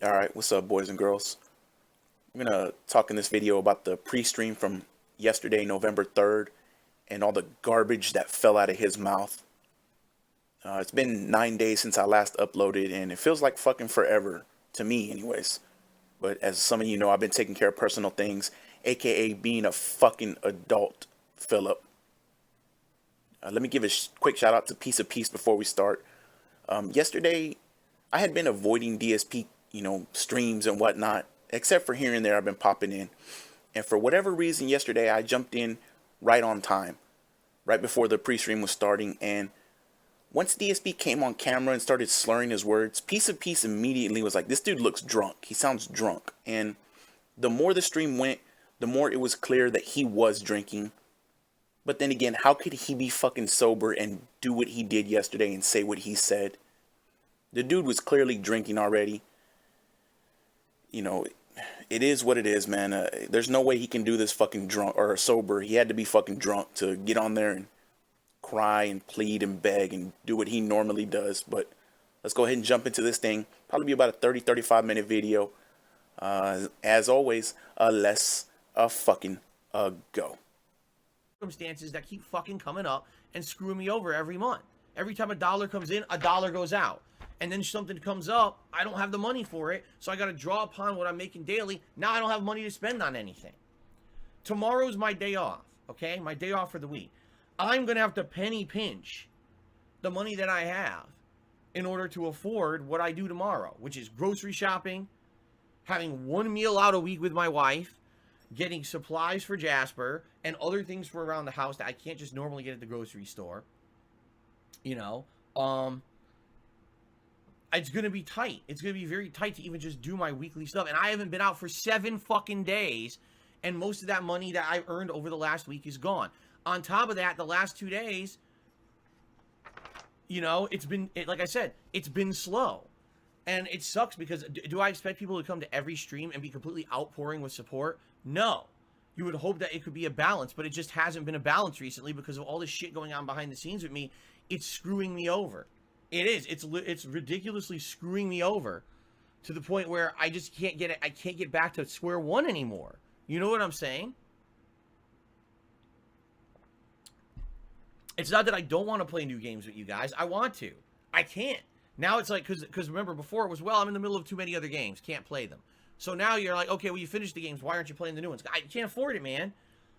Alright, what's up, boys and girls? I'm gonna talk in this video about the pre-stream from yesterday, November 3rd, and all the garbage that fell out of his mouth. It's been 9 days since I last uploaded, and it feels like fucking forever, to me anyways. But as some of you know, I've been taking care of personal things, aka being a fucking adult, Philip. Let me give a quick shout out to Piece of Peace before we start. Yesterday, I had been avoiding DSP, streams and whatnot, except for here and there I've been popping in. And for whatever reason, yesterday I jumped in right on time, right before the pre-stream was starting. And once DSP came on camera and started slurring his words, Piece of Peace immediately was like, this dude looks drunk. He sounds drunk. And the more the stream went, the more it was clear that he was drinking. But then again, how could he be fucking sober and do what he did yesterday and say what he said? The dude was clearly drinking already. It is what it is, man. There's no way he can do this fucking drunk or sober. He had to be fucking drunk to get on there and cry and plead and beg and do what he normally does. But let's go ahead and jump into this thing. Probably be about a 35 minute video. As always, let's fucking go. Circumstances that keep fucking coming up and screwing me over every month. Every time a dollar comes in, a dollar goes out. And then something comes up, I don't have the money for it, so I got to draw upon what I'm making daily. Now I don't have money to spend on anything. Tomorrow's my day off, okay? My day off for the week. I'm going to have to penny pinch the money that I have in order to afford what I do tomorrow, which is grocery shopping, having one meal out a week with my wife, getting supplies for Jasper, and other things for around the house that I can't just normally get at the grocery store. It's going to be tight. It's going to be very tight to even just do my weekly stuff. And I haven't been out for 7 fucking days. And most of that money that I earned over the last week is gone. On top of that, the last 2 days, like I said, it's been slow. And it sucks because do I expect people to come to every stream and be completely outpouring with support? No. You would hope that it could be a balance, but it just hasn't been a balance recently because of all this shit going on behind the scenes with me. It's screwing me over. It is. It's ridiculously screwing me over to the point where I just can't get it. I can't get back to square one anymore. You know what I'm saying? It's not that I don't want to play new games with you guys. I want to. I can't. Now it's like, because remember before it was, well, I'm in the middle of too many other games. Can't play them. So now you're like, okay, well, you finished the games. Why aren't you playing the new ones? I can't afford it, man.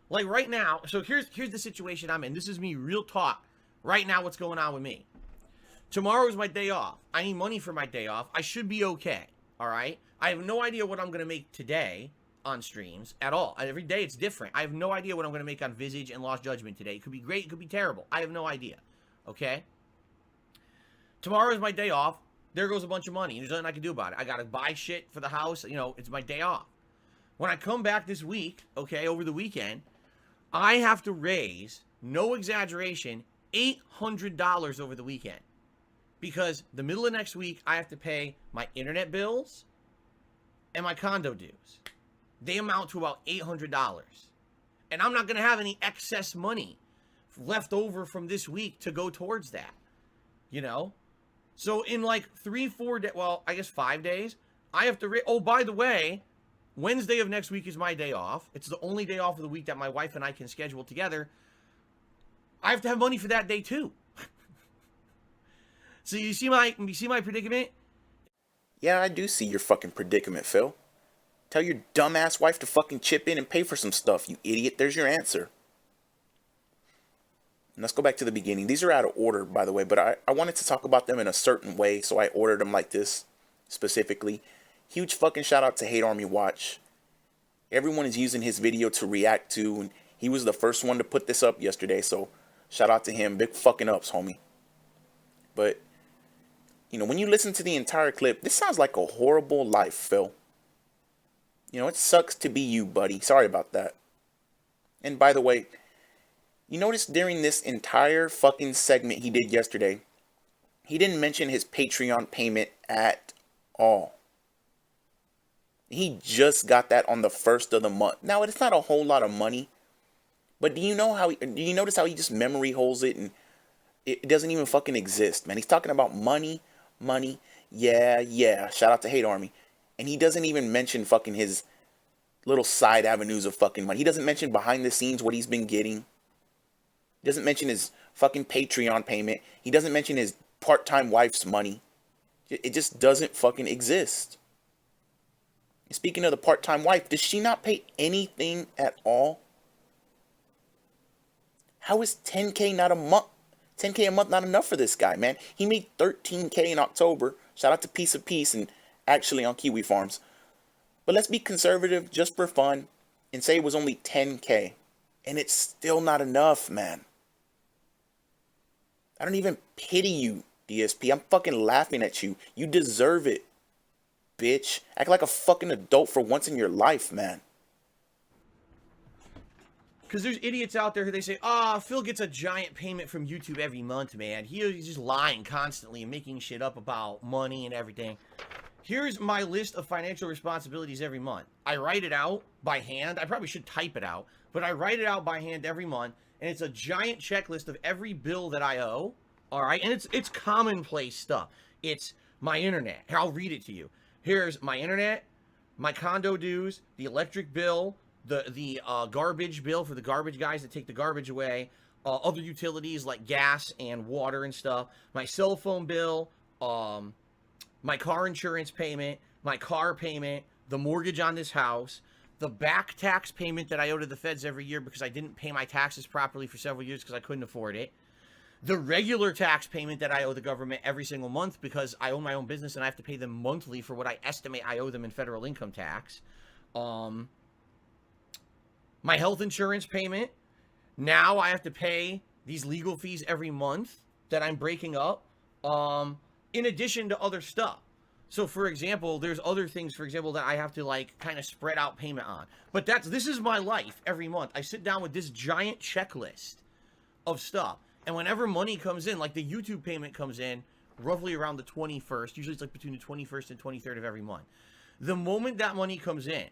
Like right now. So here's the situation I'm in. This is me real talk. Right now what's going on with me. Tomorrow's my day off. I need money for my day off. I should be okay. All right? I have no idea what I'm going to make today on streams at all. Every day it's different. I have no idea what I'm going to make on Visage and Lost Judgment today. It could be great. It could be terrible. I have no idea. Okay? Tomorrow is my day off. There goes a bunch of money. There's nothing I can do about it. I got to buy shit for the house. It's my day off. When I come back this week, okay, over the weekend, I have to raise, no exaggeration, $800 over the weekend. Because the middle of next week, I have to pay my internet bills and my condo dues. They amount to about $800. And I'm not going to have any excess money left over from this week to go towards that. So in like 3-4 days, well, I guess 5 days, I have to, oh, by the way, Wednesday of next week is my day off. It's the only day off of the week that my wife and I can schedule together. I have to have money for that day too. So you see my predicament? Yeah, I do see your fucking predicament, Phil. Tell your dumbass wife to fucking chip in and pay for some stuff, you idiot. There's your answer. And let's go back to the beginning. These are out of order, by the way, but I wanted to talk about them in a certain way, so I ordered them like this, specifically. Huge fucking shout out to Hate Army Watch. Everyone is using his video to react to, and he was the first one to put this up yesterday, so shout out to him. Big fucking ups, homie. But when you listen to the entire clip, this sounds like a horrible life, Phil. It sucks to be you, buddy. Sorry about that. And by the way, you notice during this entire fucking segment he did yesterday, he didn't mention his Patreon payment at all. He just got that on the 1st of the month. Now, it's not a whole lot of money, but do you notice how he just memory holds it and it doesn't even fucking exist, man? He's talking about money. Yeah. Shout out to Hate Army. And he doesn't even mention fucking his little side avenues of fucking money. He doesn't mention behind the scenes what he's been getting. He doesn't mention his fucking Patreon payment. He doesn't mention his part-time wife's money. It just doesn't fucking exist. Speaking of the part-time wife, does she not pay anything at all? How is 10K not a month? 10K a month not enough for this guy, man. He made 13K in October. Shout out to Piece of Peace and actually on Kiwi Farms. But let's be conservative just for fun and say it was only 10K. And it's still not enough, man. I don't even pity you, DSP. I'm fucking laughing at you. You deserve it, bitch. Act like a fucking adult for once in your life, man. Because there's idiots out there who they say, Phil gets a giant payment from YouTube every month, man. He's just lying constantly and making shit up about money and everything. Here's my list of financial responsibilities every month. I write it out by hand. I probably should type it out, but I write it out by hand every month, and it's a giant checklist of every bill that I owe, all right? And it's commonplace stuff. It's my internet. Here, I'll read it to you. Here's my internet, my condo dues, the electric bill, the garbage bill for the garbage guys that take the garbage away, other utilities like gas and water and stuff, my cell phone bill, my car insurance payment, my car payment, the mortgage on this house, the back tax payment that I owe to the feds every year because I didn't pay my taxes properly for several years because I couldn't afford it, the regular tax payment that I owe the government every single month because I own my own business and I have to pay them monthly for what I estimate I owe them in federal income tax, my health insurance payment. Now I have to pay these legal fees every month that I'm breaking up, in addition to other stuff. So, for example, there's other things, for example, that I have to, like, kind of spread out payment on. But this is my life every month. I sit down with this giant checklist of stuff. And whenever money comes in, like the YouTube payment comes in roughly around the 21st. Usually it's like between the 21st and 23rd of every month. The moment that money comes in,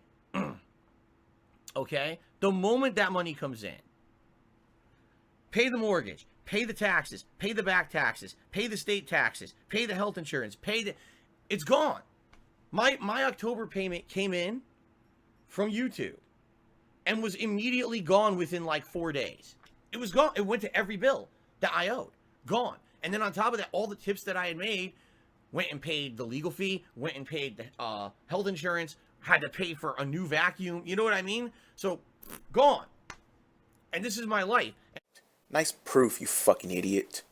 okay? The moment that money comes in, pay the mortgage, pay the taxes, pay the back taxes, pay the state taxes, pay the health insurance, it's gone. My October payment came in from YouTube and was immediately gone within like 4 days. It was gone. It went to every bill that I owed. Gone. And then on top of that, all the tips that I had made went and paid the legal fee, went and paid the health insurance, had to pay for a new vacuum. You know what I mean? So, gone. And this is my life. Nice proof, you fucking idiot.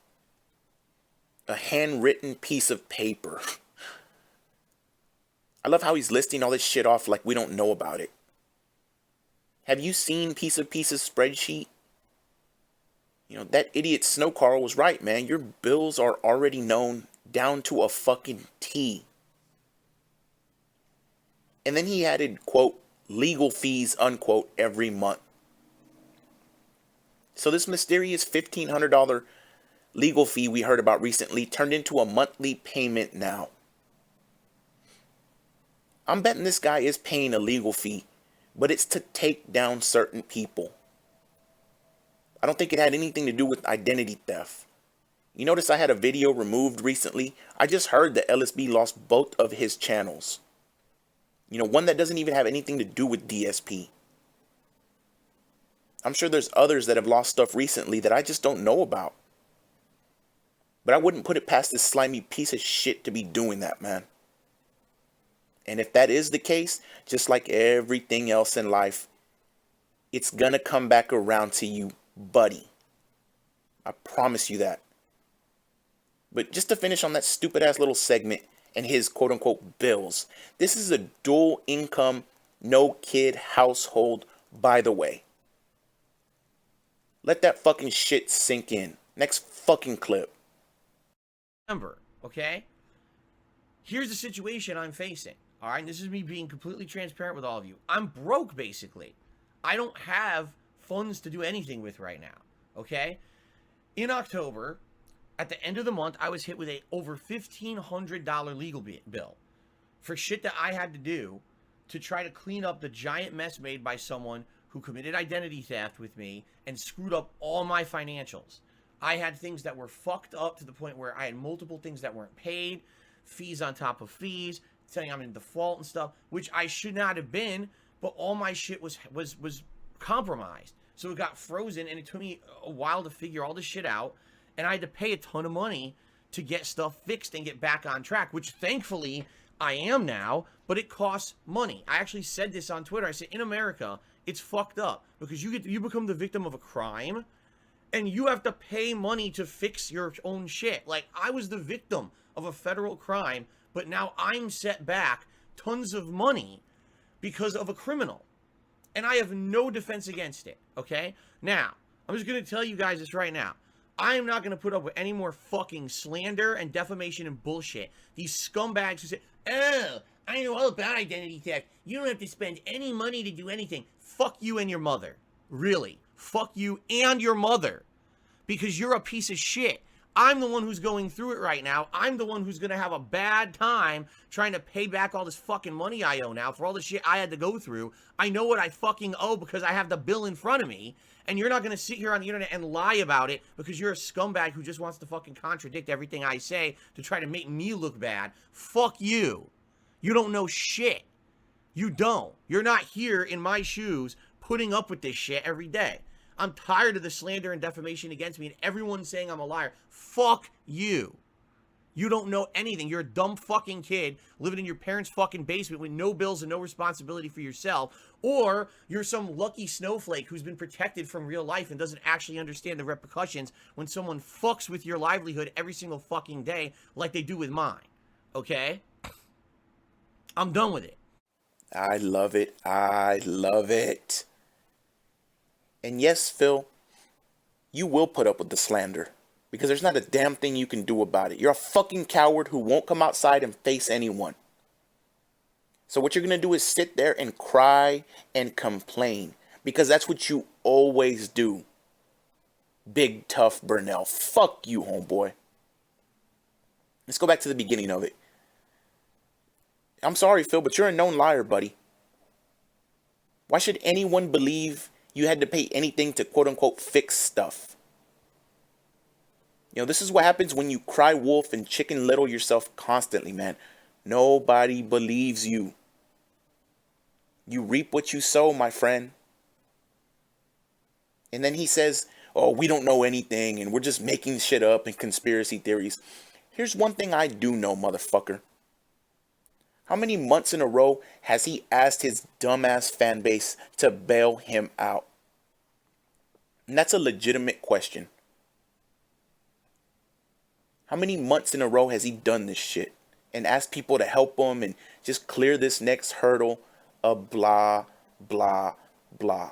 A handwritten piece of paper. I love how he's listing all this shit off like we don't know about it. Have you seen Piece of Pieces spreadsheet? You know, that idiot Snow Carl was right, man. Your bills are already known down to a fucking T. And then he added, quote, legal fees, unquote, every month. So this mysterious $1,500 legal fee we heard about recently turned into a monthly payment now. I'm betting this guy is paying a legal fee, but it's to take down certain people. I don't think it had anything to do with identity theft. You notice I had a video removed recently? I just heard that LSB lost both of his channels. You know, one that doesn't even have anything to do with DSP. I'm sure there's others that have lost stuff recently that I just don't know about. But I wouldn't put it past this slimy piece of shit to be doing that, man. And if that is the case, just like everything else in life, it's gonna come back around to you, buddy. I promise you that. But just to finish on that stupid ass little segment and his quote unquote bills, this is a dual income, no kid household, by the way. Let that fucking shit sink in. Next fucking clip. Remember, okay? Here's the situation I'm facing. All right, and this is me being completely transparent with all of you. I'm broke, basically. I don't have funds to do anything with right now, okay? In October, at the end of the month, I was hit with a over $1,500 legal bill for shit that I had to do to try to clean up the giant mess made by someone who committed identity theft with me and screwed up all my financials. I had things that were fucked up to the point where I had multiple things that weren't paid, fees on top of fees, saying I'm in default and stuff, which I should not have been, but all my shit was compromised. So it got frozen, and it took me a while to figure all this shit out, and I had to pay a ton of money to get stuff fixed and get back on track, which thankfully I am now, but it costs money. I actually said this on Twitter. I said, in America, it's fucked up because you become the victim of a crime, and you have to pay money to fix your own shit. Like, I was the victim of a federal crime, but now I'm set back tons of money because of a criminal. And I have no defense against it, okay? Now, I'm just going to tell you guys this right now. I am not going to put up with any more fucking slander and defamation and bullshit. These scumbags who say, oh, I know all about identity theft. You don't have to spend any money to do anything. Fuck you and your mother. Really. Fuck you and your mother. Because you're a piece of shit. I'm the one who's going through it right now. I'm the one who's going to have a bad time trying to pay back all this fucking money I owe now for all the shit I had to go through. I know what I fucking owe because I have the bill in front of me. And you're not going to sit here on the internet and lie about it because you're a scumbag who just wants to fucking contradict everything I say to try to make me look bad. Fuck you. You don't know shit. You don't. You're not here in my shoes putting up with this shit every day. I'm tired of the slander and defamation against me and everyone saying I'm a liar. Fuck you. You don't know anything. You're a dumb fucking kid living in your parents' fucking basement with no bills and no responsibility for yourself. Or you're some lucky snowflake who's been protected from real life and doesn't actually understand the repercussions when someone fucks with your livelihood every single fucking day like they do with mine. Okay? I'm done with it. I love it. I love it. And yes, Phil, you will put up with the slander because there's not a damn thing you can do about it. You're a fucking coward who won't come outside and face anyone. So what you're going to do is sit there and cry and complain because that's what you always do. Big tough Burnell. Fuck you, homeboy. Let's go back to the beginning of it. I'm sorry, Phil, but you're a known liar, buddy. Why should anyone believe you had to pay anything to quote-unquote fix stuff? You know, this is what happens when you cry wolf and chicken little yourself constantly, man. Nobody believes you. You reap what you sow, my friend. And then he says, oh, we don't know anything and we're just making shit up and conspiracy theories. Here's one thing I do know, motherfucker. How many months in a row has he asked his dumbass fan base to bail him out? And that's a legitimate question. How many months in a row has he done this shit and asked people to help him and just clear this next hurdle of blah, blah, blah?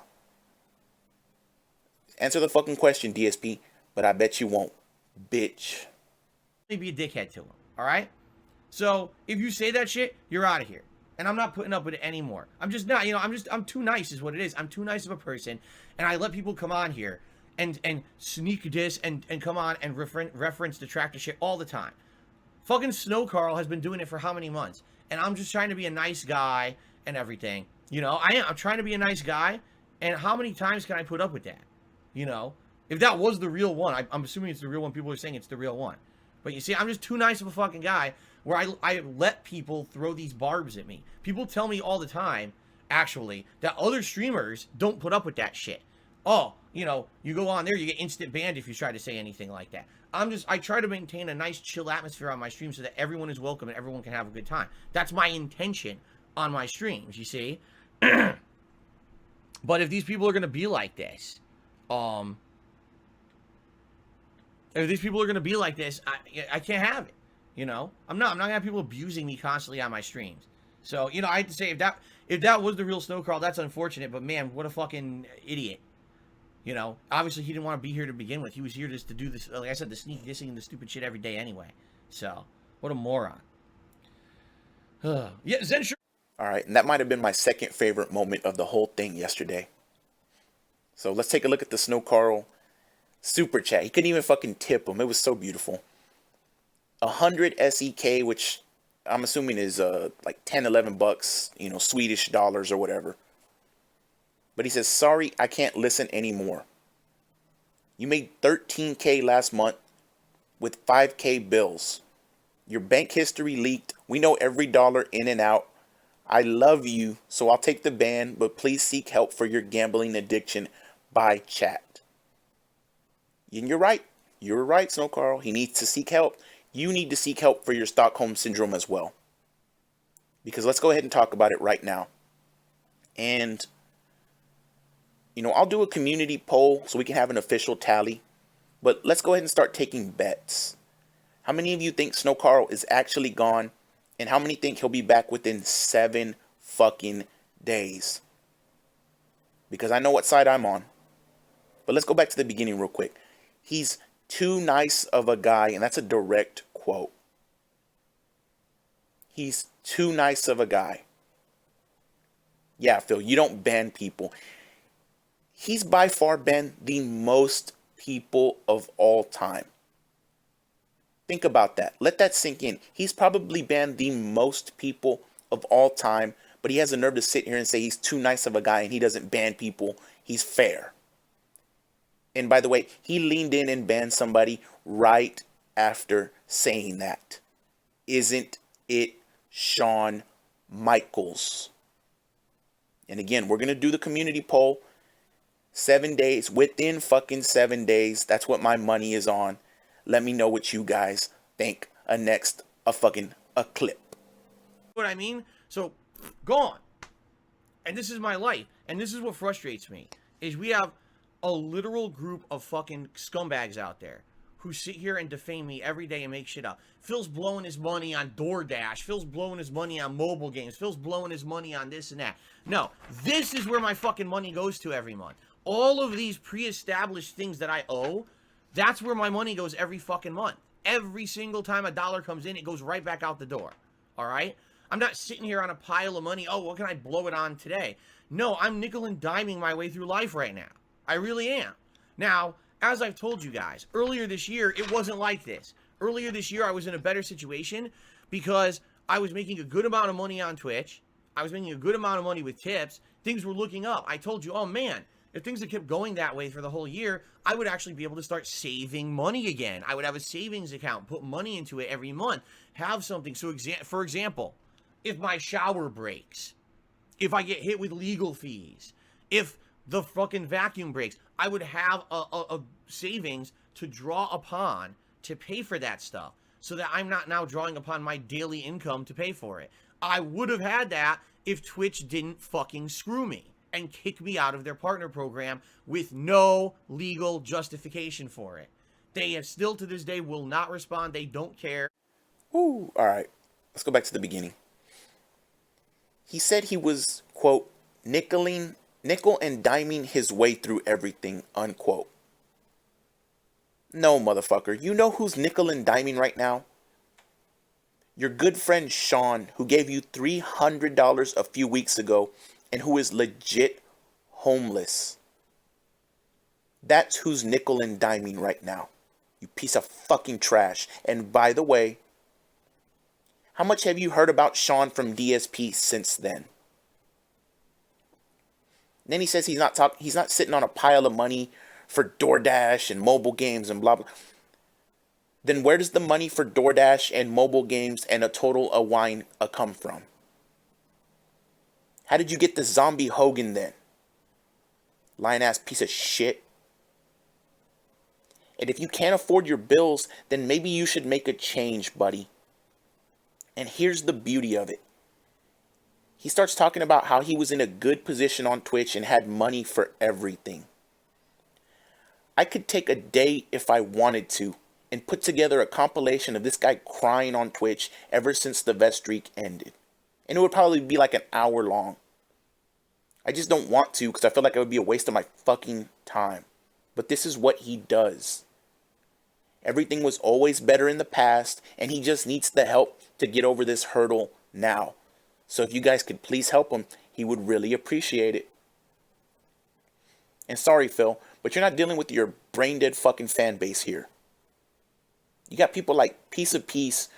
Answer the fucking question, DSP, but I bet you won't, bitch. Be a dickhead to him, all right? So if you say that shit, you're out of here. And I'm not putting up with it anymore. I'm just not, I'm too nice is what it is. I'm too nice of a person. And I let people come on here and sneak this and come on and reference the tractor shit all the time. Fucking Snow Carl has been doing it for how many months? And I'm just trying to be a nice guy and everything. I'm trying to be a nice guy. And how many times can I put up with that? If that was the real one, I'm assuming it's the real one. People are saying it's the real one. But you see, I'm just too nice of a fucking guy where I let people throw these barbs at me. People tell me all the time, actually, that other streamers don't put up with that shit. Oh, you go on there, you get instant banned if you try to say anything like that. I try to maintain a nice chill atmosphere on my stream so that everyone is welcome and everyone can have a good time. That's my intention on my streams, you see? But if these people are going to be like this, I can't have it. I'm not gonna have people abusing me constantly on my streams. So, I have to say, if that was the real Snow Carl, that's unfortunate, but man, what a fucking idiot. Obviously he didn't want to be here to begin with. He was here just to do this, like I said, the sneak dissing and the stupid shit every day anyway. So, what a moron. Yeah, Zen. All right, and that might have been my second favorite moment of the whole thing yesterday. So let's take a look at the Snow Carl super chat. He couldn't even fucking tip him. It was so beautiful. 100 SEK, which I'm assuming is like 10, 11 bucks, Swedish dollars or whatever. But he says, sorry, I can't listen anymore. You made 13K last month with 5K bills. Your bank history leaked. We know every dollar in and out. I love you, so I'll take the ban, but please seek help for your gambling addiction by chat. And you're right. You're right, Snow Carl. He needs to seek help. You need to seek help for your Stockholm Syndrome as well. Because let's go ahead and talk about it right now. And, I'll do a community poll so we can have an official tally. But let's go ahead and start taking bets. How many of you think Snow Carl is actually gone? And how many think he'll be back within 7 fucking days? Because I know what side I'm on. But let's go back to the beginning real quick. He's too nice of a guy, and that's a direct quote. He's too nice of a guy. Yeah, Phil, you don't ban people. He's by far banned the most people of all time. Think about that. Let that sink in. He's probably banned the most people of all time, but he has the nerve to sit here and say he's too nice of a guy and he doesn't ban people. He's fair. And by the way, he leaned in and banned somebody right after saying that. Isn't it Shawn Michaels? And again, we're going to do the community poll. 7 days, within fucking 7 days. That's what my money is on. Let me know what you guys think. A clip. What I mean? So, gone. And this is my life. And this is what frustrates me. Is we have a literal group of fucking scumbags out there who sit here and defame me every day and make shit up. Phil's blowing his money on DoorDash. Phil's blowing his money on mobile games. Phil's blowing his money on this and that. No, this is where my fucking money goes to every month. All of these pre-established things that I owe, that's where my money goes every fucking month. Every single time a dollar comes in, it goes right back out the door. All right? I'm not sitting here on a pile of money. Oh, what can I blow it on today? No, I'm nickel and diming my way through life right now. I really am. Now, as I've told you guys, earlier this year, it wasn't like this. Earlier this year, I was in a better situation because I was making a good amount of money on Twitch. I was making a good amount of money with tips. Things were looking up. I told you, oh man, if things had kept going that way for the whole year, I would actually be able to start saving money again. I would have a savings account, put money into it every month, have something. So, for example, if my shower breaks, if I get hit with legal fees, if the fucking vacuum breaks, I would have a savings to draw upon to pay for that stuff so that I'm not now drawing upon my daily income to pay for it. I would have had that if Twitch didn't fucking screw me and kick me out of their partner program with no legal justification for it. They have still to this day will not respond. They don't care. Ooh, all right. Let's go back to the beginning. He said he was, quote, nickel and diming his way through everything, unquote. No, motherfucker. You know who's nickel and diming right now? Your good friend Sean, who gave you $300 a few weeks ago and who is legit homeless. That's who's nickel and diming right now. You piece of fucking trash. And by the way, how much have you heard about Sean from DSP since then? Then he says he's not sitting on a pile of money for DoorDash and mobile games and blah blah. Then where does the money for DoorDash and mobile games and a total of wine come from? How did you get the zombie Hogan then? Lying ass piece of shit. And if you can't afford your bills, then maybe you should make a change, buddy. And here's the beauty of it. He starts talking about how he was in a good position on Twitch and had money for everything. I could take a day if I wanted to and put together a compilation of this guy crying on Twitch ever since the vet streak ended. And it would probably be like an hour long. I just don't want to because I feel like it would be a waste of my fucking time. But this is what he does. Everything was always better in the past, and he just needs the help to get over this hurdle now. So if you guys could please help him, he would really appreciate it. And sorry, Phil, but you're not dealing with your brain dead fucking fan base here. You got people like Piece of Peace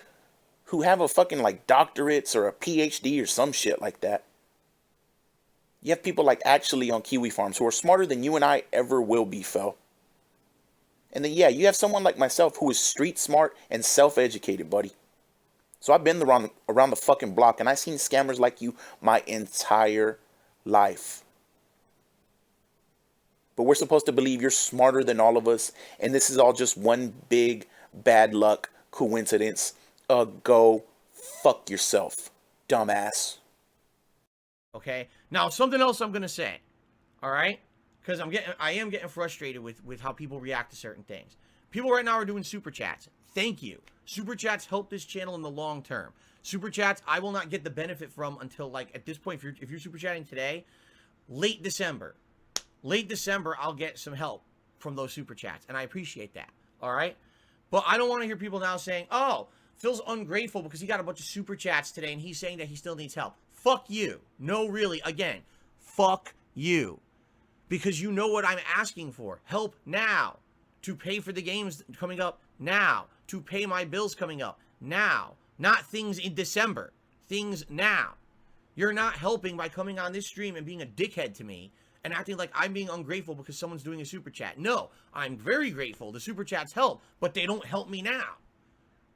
who have a fucking like doctorates or a PhD or some shit like that. You have people like Actually on Kiwi Farms who are smarter than you and I ever will be, Phil. And then, yeah, you have someone like myself who is street smart and self-educated, buddy. So I've been around the fucking block, and I've seen scammers like you my entire life. But we're supposed to believe you're smarter than all of us, and this is all just one big bad luck coincidence. Go fuck yourself, dumbass. Okay? Now, something else I'm going to say. All right? Because I am getting frustrated with how people react to certain things. People right now are doing super chats. Thank you. Super chats help this channel in the long term. Super chats, I will not get the benefit from until, like, at this point, if you're super chatting today, late December. Late December, I'll get some help from those super chats, and I appreciate that. All right? But I don't want to hear people now saying, oh, Phil's ungrateful because he got a bunch of super chats today, and he's saying that he still needs help. Fuck you. No, really. Again, fuck you. Because you know what I'm asking for. Help now. To pay for the games coming up now. To pay my bills coming up now. Not things in December. Things now. You're not helping by coming on this stream and being a dickhead to me and acting like I'm being ungrateful because someone's doing a super chat. No, I'm very grateful. The super chats help, but they don't help me now.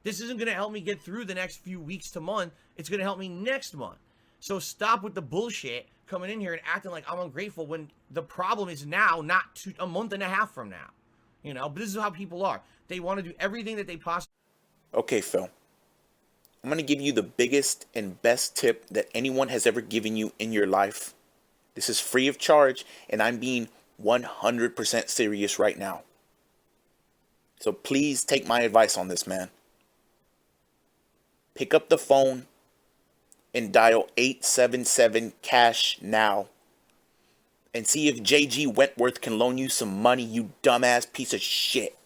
This isn't going to help me get through the next few weeks to month. It's going to help me next month. So stop with the bullshit coming in here and acting like I'm ungrateful when the problem is now, not a month and a half from now. You know, but this is how people are. They want to do everything that they possibly... Okay, Phil. I'm going to give you the biggest and best tip that anyone has ever given you in your life. This is free of charge, and I'm being 100% serious right now. So please take my advice on this, man. Pick up the phone and dial 877-CASH now. And see if JG Wentworth can loan you some money, you dumbass piece of shit.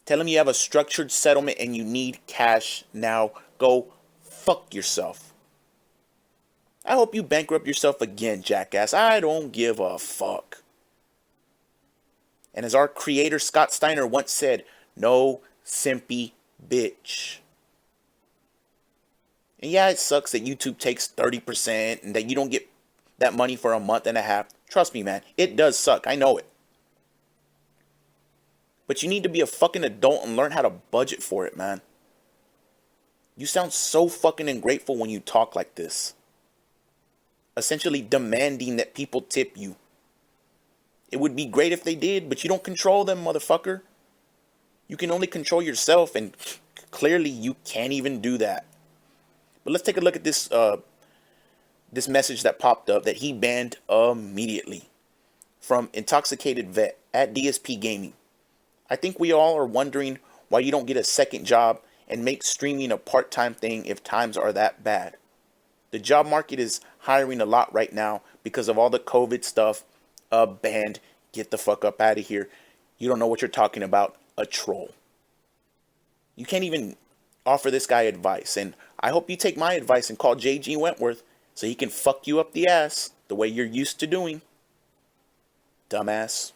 Tell him you have a structured settlement and you need cash now. Go fuck yourself. I hope you bankrupt yourself again, jackass. I don't give a fuck. And as our creator Scott Steiner once said, no simpy bitch. And yeah, it sucks that YouTube takes 30% and that you don't get that money for a month and a half. Trust me, man. It does suck. I know it. But you need to be a fucking adult and learn how to budget for it, man. You sound so fucking ungrateful when you talk like this. Essentially demanding that people tip you. It would be great if they did, but you don't control them, motherfucker. You can only control yourself, and clearly you can't even do that. But let's take a look at this this message that popped up that he banned immediately from Intoxicated Vet at DSP Gaming. I think we all are wondering why you don't get a second job and make streaming a part-time thing if times are that bad. The job market is hiring a lot right now because of all the COVID stuff. Banned. Get the fuck up out of here. You don't know what you're talking about. A troll. You can't even offer this guy advice. And I hope you take my advice and call JG Wentworth so he can fuck you up the ass the way you're used to doing. Dumbass.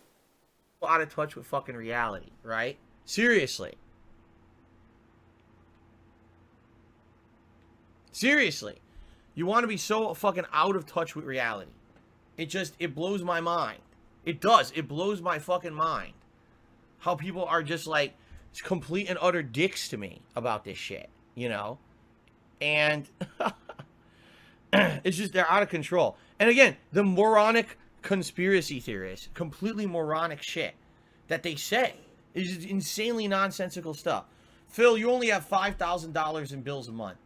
out of touch with fucking reality, right? Seriously. Seriously. You want to be so fucking out of touch with reality. It blows my mind. It does. It blows my fucking mind. How people are just like complete and utter dicks to me about this shit, you know? And it's just, they're out of control. And again, the moronic conspiracy theorists, completely moronic shit that they say is just insanely nonsensical stuff. Phil, you only have $5,000 in bills a month.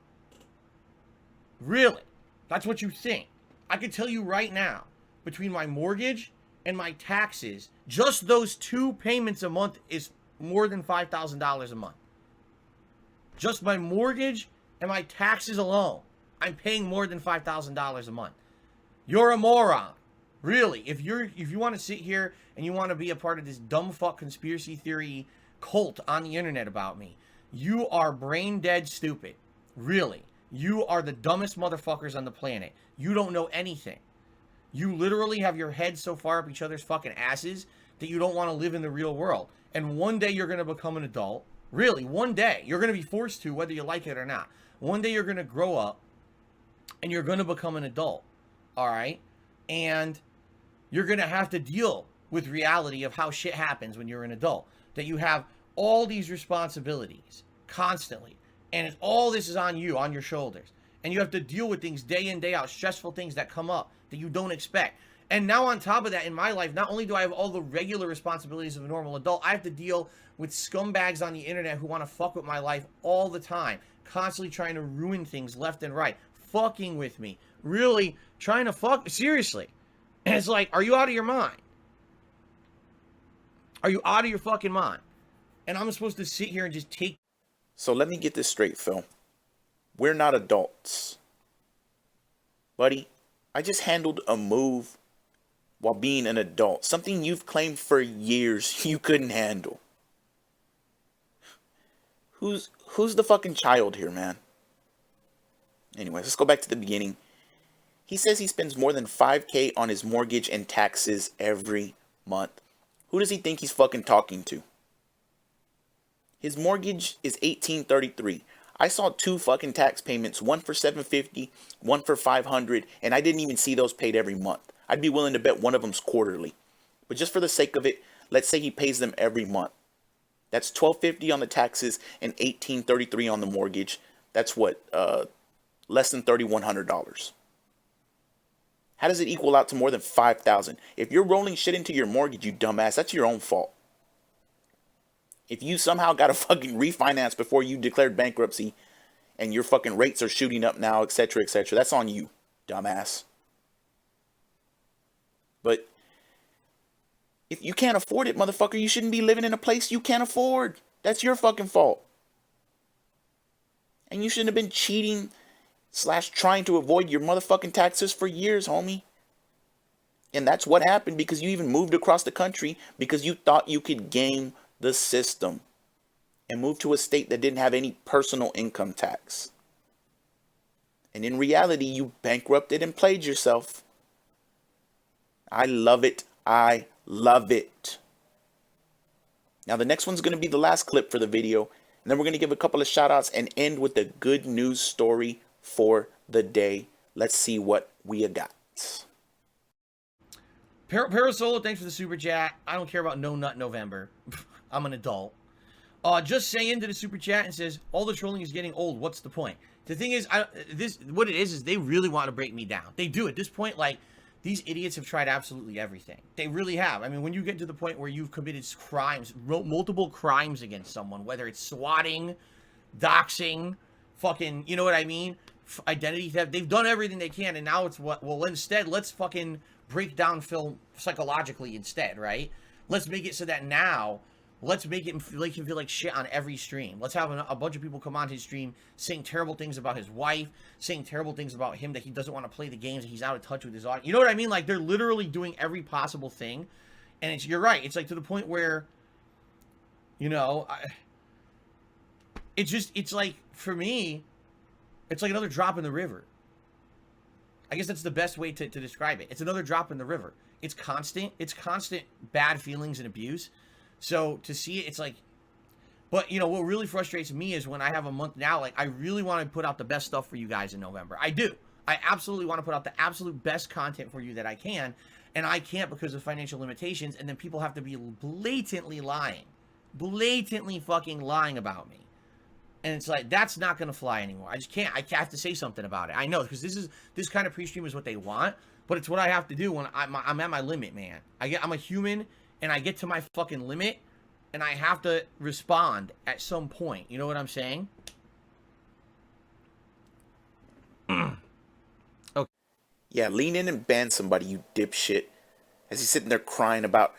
Really? That's what you think? I can tell you right now, between my mortgage and my taxes, just those two payments a month is more than $5,000 a month. Just my mortgage and my taxes alone, I'm paying more than $5,000 a month. You're a moron. Really. If you want to sit here and you want to be a part of this dumb fuck conspiracy theory cult on the internet about me, you are brain dead stupid. Really. You are the dumbest motherfuckers on the planet. You don't know anything. You literally have your head so far up each other's fucking asses that you don't want to live in the real world. And one day you're going to become an adult. Really, one day. You're going to be forced to, whether you like it or not. One day you're going to grow up and you're going to become an adult. All right? And you're going to have to deal with reality of how shit happens when you're an adult. That you have all these responsibilities constantly. And all this is on you, on your shoulders. And you have to deal with things day in, day out, stressful things that come up that you don't expect. And now on top of that, in my life, not only do I have all the regular responsibilities of a normal adult, I have to deal with scumbags on the internet who want to fuck with my life all the time, constantly trying to ruin things left and right, fucking with me, really trying to fuck, seriously. And it's like, are you out of your mind? Are you out of your fucking mind? And I'm supposed to sit here and just take. So let me get this straight, Phil. We're not adults. Buddy, I just handled a move while being an adult. Something you've claimed for years you couldn't handle. Who's the fucking child here, man? Anyways, let's go back to the beginning. He says he spends more than $5,000 on his mortgage and taxes every month. Who does he think he's fucking talking to? His mortgage is $1,833. I saw 2 fucking tax payments, one for $750, one for $500, and I didn't even see those paid every month. I'd be willing to bet one of them's quarterly. But just for the sake of it, let's say he pays them every month. That's $1,250 on the taxes and $1,833 on the mortgage. That's what, less than $3,100. How does it equal out to more than $5,000? If you're rolling shit into your mortgage, you dumbass, that's your own fault. If you somehow got a fucking refinance before you declared bankruptcy and your fucking rates are shooting up now, etc., that's on you, dumbass. But if you can't afford it, motherfucker, you shouldn't be living in a place you can't afford. That's your fucking fault. And you shouldn't have been cheating / trying to avoid your motherfucking taxes for years, homie. And that's what happened because you even moved across the country because you thought you could game the system and move to a state that didn't have any personal income tax. And in reality, you bankrupted and played yourself. I love it. I love it. Now, the next one's going to be the last clip for the video. And then we're going to give a couple of shout outs and end with the good news story for the day. Let's see what we got. Parasolo, thanks for the super chat. I don't care about No Nut November. I'm an adult. Just saying to the super chat and says, all the trolling is getting old. What's the point? The thing is, what it is they really want to break me down. They do. At this point, like, these idiots have tried absolutely everything. They really have. I mean, when you get to the point where you've committed crimes, multiple crimes against someone, whether it's swatting, doxing, fucking, you know what I mean? Identity theft. They've done everything they can, and now it's what? Well, instead, let's fucking break down Phil psychologically instead, right? Let's make it so that now, let's make it make him feel like shit on every stream. Let's have a bunch of people come on his stream saying terrible things about his wife, saying terrible things about him, that he doesn't want to play the games, and he's out of touch with his audience. You know what I mean? Like, they're literally doing every possible thing. And you're right. It's like to the point where, you know, it's like, for me, it's like another drop in the river. I guess that's the best way to describe it. It's another drop in the river. It's constant bad feelings and abuse. So to see it, it's like, but you know, what really frustrates me is when I have a month now, like, I really want to put out the best stuff for you guys in November. I do. I absolutely want to put out the absolute best content for you that I can. And I can't because of financial limitations. And then people have to be blatantly lying. Blatantly fucking lying about me. And it's like, that's not going to fly anymore. I just can't. I have to say something about it. I know, because this kind of pre-stream is what they want. But it's what I have to do when I'm at my limit, man. I'm a human, and I get to my fucking limit, and I have to respond at some point. You know what I'm saying? Okay. Yeah, lean in and ban somebody, you dipshit. As he's sitting there crying about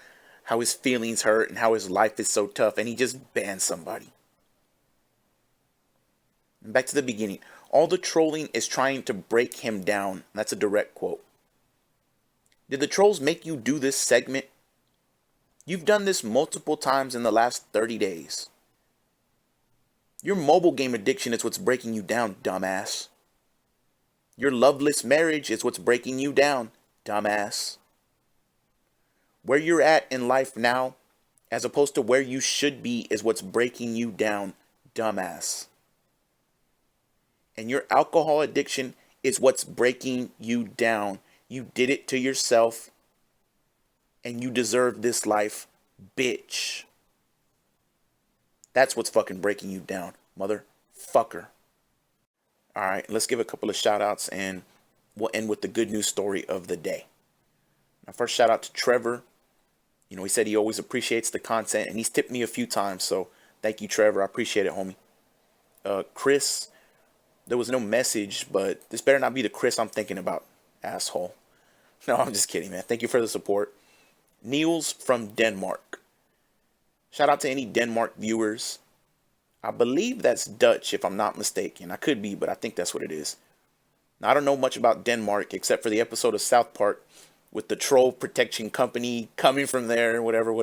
how his feelings hurt and how his life is so tough, and he just banned somebody. And back to the beginning. All the trolling is trying to break him down. That's a direct quote. Did the trolls make you do this segment? You've done this multiple times in the last 30 days. Your mobile game addiction is what's breaking you down, dumbass. Your loveless marriage is what's breaking you down, dumbass. Where you're at in life now, as opposed to where you should be, is what's breaking you down, dumbass. And your alcohol addiction is what's breaking you down. You did it to yourself, and you deserve this life, bitch. That's what's fucking breaking you down, motherfucker. motherfucker. All right, let's give a couple of shout outs and we'll end with the good news story of the day. My first shout out to Trevor. You know, he said he always appreciates the content and he's tipped me a few times. So thank you, Trevor. I appreciate it, homie. Chris, there was no message, but this better not be the Chris I'm thinking about, asshole. No, I'm just kidding, man. Thank you for the support. Niels from Denmark. Shout out to any Denmark viewers. I believe that's Dutch, if I'm not mistaken. I could be, but I think that's what it is. Now, I don't know much about Denmark except for the episode of South Park with the troll protection company coming from there, whatever.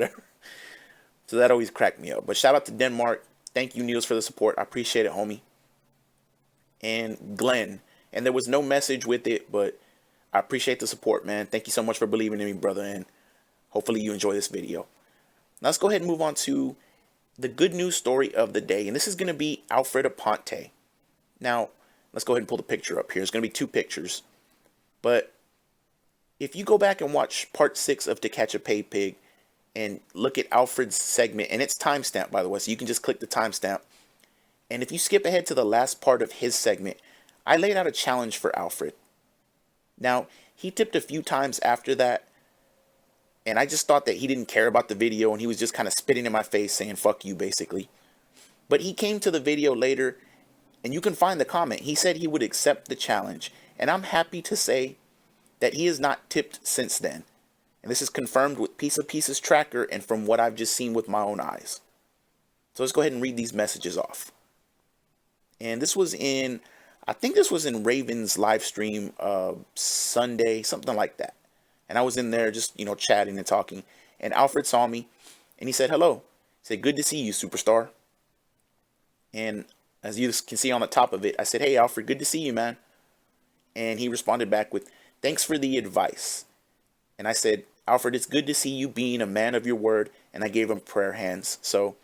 So that always cracked me up. But shout out to Denmark. Thank you, Niels, for the support. I appreciate it, homie. And Glenn. And there was no message with it, but I appreciate the support, man. Thank you so much for believing in me, brother. And hopefully you enjoy this video. Now let's go ahead and move on to the good news story of the day. And this is going to be Alfred Aponte. Now, let's go ahead and pull the picture up here. There's going to be two pictures. But if you go back and watch part 6 of To Catch a Pay Pig and look at Alfred's segment, and it's timestamped, by the way, so you can just click the timestamp. And if you skip ahead to the last part of his segment, I laid out a challenge for Alfred. Now, he tipped a few times after that, and I just thought that he didn't care about the video and he was just kind of spitting in my face saying, fuck you, basically. But he came to the video later, and you can find the comment. He said he would accept the challenge, and I'm happy to say that he has not tipped since then. And this is confirmed with Piece of Pieces tracker and from what I've just seen with my own eyes. So let's go ahead and read these messages off. And this was in, I think this was in Raven's live stream Sunday, something like that. And I was in there just, chatting and talking. And Alfred saw me and he said, hello. He said, good to see you, superstar. And as you can see on the top of it, I said, hey, Alfred, good to see you, man. And he responded back with, thanks for the advice. And I said, Alfred, it's good to see you being a man of your word. And I gave him prayer hands. So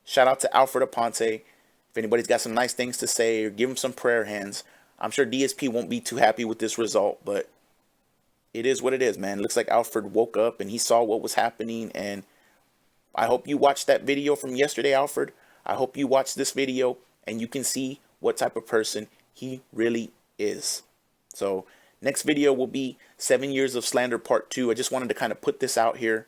shout out to Alfred Aponte. If anybody's got some nice things to say or give him some prayer hands. I'm sure DSP won't be too happy with this result, but it is what it is, man. It looks like Alfred woke up and he saw what was happening. And I hope you watched that video from yesterday, Alfred. I hope you watched this video and you can see what type of person he really is. So next video will be 7 Years of Slander Part 2. I just wanted to kind of put this out here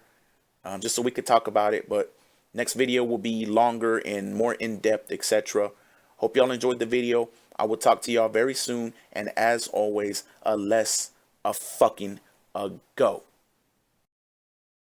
just so we could talk about it. But next video will be longer and more in-depth, etc. Hope y'all enjoyed the video. I will talk to y'all very soon. And as always, a fucking go.